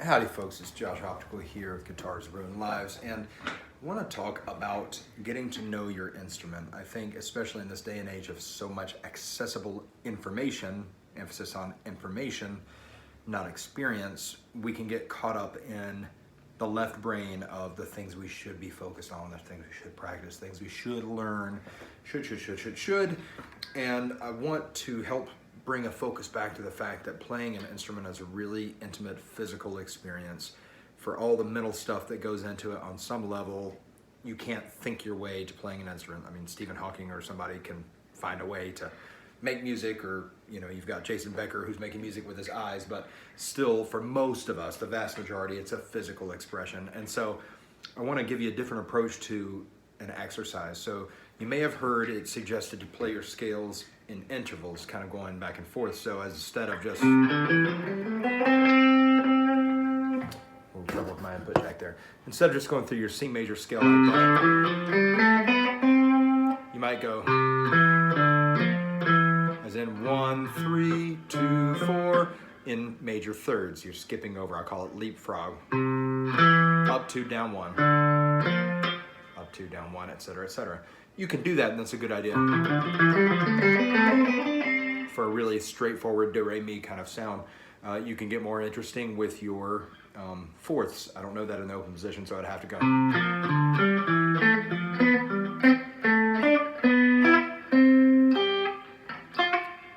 Howdy folks, it's Josh Optical here with Guitars Ruin Lives, and I want to talk about getting to know your instrument. I think especially in this day and age of so much accessible information, emphasis on information, not experience, we can get caught up in the left brain of the things we should be focused on, the things we should practice, things we should learn, should. And I want to help bring a focus back to the fact that playing an instrument is a really intimate physical experience. For all the mental stuff that goes into it, on some level, you can't think your way to playing an instrument. I mean, Stephen Hawking or somebody can find a way to make music, or you've got Jason Becker who's making music with his eyes, but still for most of us, the vast majority, it's a physical expression. And so I want to give you a different approach to an exercise. So you may have heard it suggested to play your scales in intervals, kind of going back and forth. So instead of just, a little trouble with my input jack there. Instead of just going through your C major scale like that, you might go as in 1, 3, 2, 4 in major thirds. You're skipping over. I call it leapfrog. Up, 2, down, 1. Up, 2, down, 1, etc., etc. You can do that, and that's a good idea for a really straightforward do-re-mi kind of sound. You can get more interesting with your fourths. I don't know that in the open position, so I'd have to go,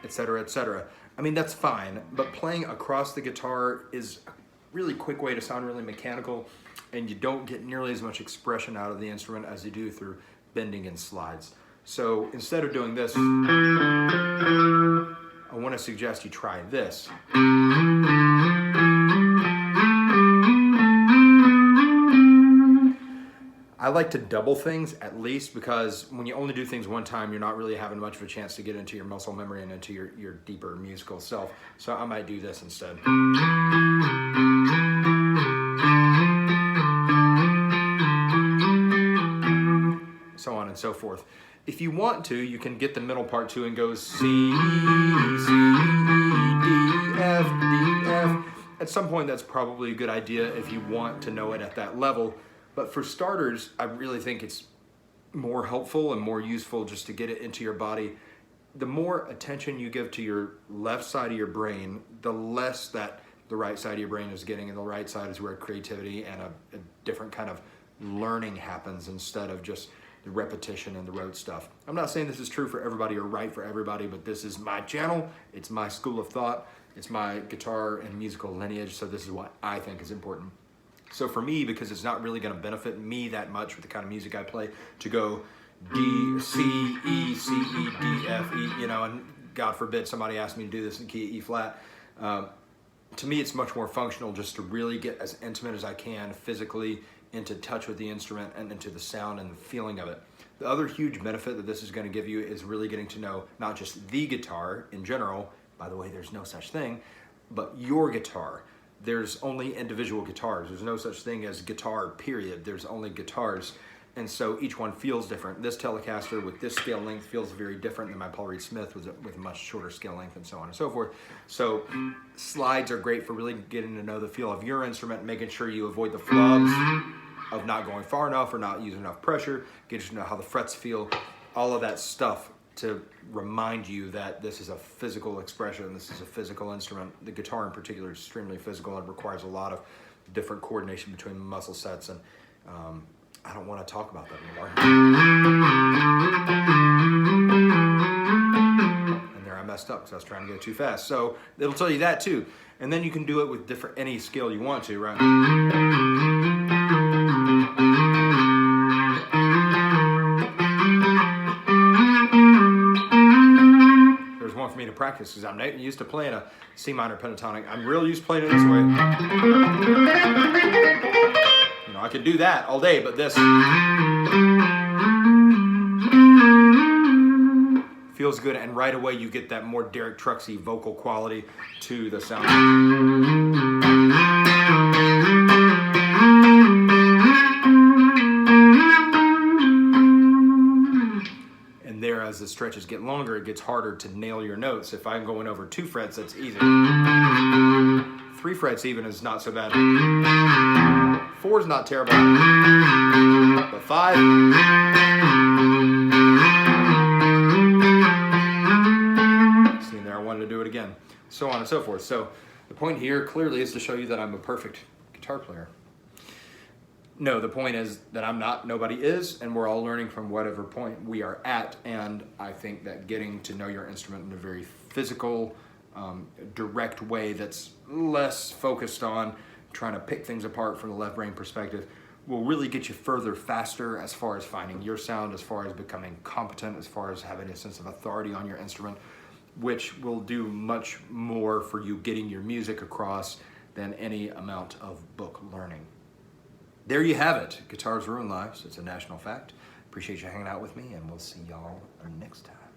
etc., etc. I mean, that's fine, but playing across the guitar is a really quick way to sound really mechanical, and you don't get nearly as much expression out of the instrument as you do through bending and slides. So instead of doing this, I want to suggest you try this. I like to double things at least, because when you only do things one time, you're not really having much of a chance to get into your muscle memory and into your deeper musical self. So I might do this instead. So on and so forth. If you want to, you can get the middle part too and go C, C, E, D, F, D, F. At some point, that's probably a good idea if you want to know it at that level. But for starters, I really think it's more helpful and more useful just to get it into your body. The more attention you give to your left side of your brain, the less that the right side of your brain is getting, and the right side is where creativity and a different kind of learning happens instead of just the repetition and the rote stuff. I'm not saying this is true for everybody or right for everybody, but this is my channel. It's my school of thought. It's my guitar and musical lineage, so this is what I think is important. So for me, because it's not really going to benefit me that much with the kind of music I play, to go D, C, E, C, E, D, F, E, and God forbid somebody asked me to do this in key E flat. To me, it's much more functional just to really get as intimate as I can physically into touch with the instrument and into the sound and the feeling of it. The other huge benefit that this is going to give you is really getting to know not just the guitar in general, by the way, there's no such thing, but your guitar. There's only individual guitars. There's no such thing as guitar, period. There's only guitars. And so each one feels different. This Telecaster with this scale length feels very different than my Paul Reed Smith with a much shorter scale length, and so on and so forth. So slides are great for really getting to know the feel of your instrument, making sure you avoid the flubs of not going far enough or not using enough pressure, getting to know how the frets feel, all of that stuff to remind you that this is a physical expression, this is a physical instrument. The guitar in particular is extremely physical and requires a lot of different coordination between muscle sets, and I don't want to talk about that anymore. And there I messed up because I was trying to go too fast. So it'll tell you that too. And then you can do it with any scale you want to, right? There's one for me to practice because I'm not used to playing a C minor pentatonic. I'm real used to playing it this way. I could do that all day, but this feels good, and right away you get that more Derek Trucksy vocal quality to the sound. And there, as the stretches get longer, it gets harder to nail your notes. If I'm going over 2 frets, that's easy. 3 frets even is not so bad. 4 is not terrible, but 5. See there, I wanted to do it again. So on and so forth. So the point here clearly is to show you that I'm a perfect guitar player. No, the point is that I'm not, nobody is, and we're all learning from whatever point we are at. And I think that getting to know your instrument in a very physical, direct way that's less focused on trying to pick things apart from the left brain perspective will really get you further faster as far as finding your sound, as far as becoming competent, as far as having a sense of authority on your instrument, which will do much more for you getting your music across than any amount of book learning. There you have it. Guitars ruin lives. It's a national fact. Appreciate you hanging out with me, and we'll see y'all next time.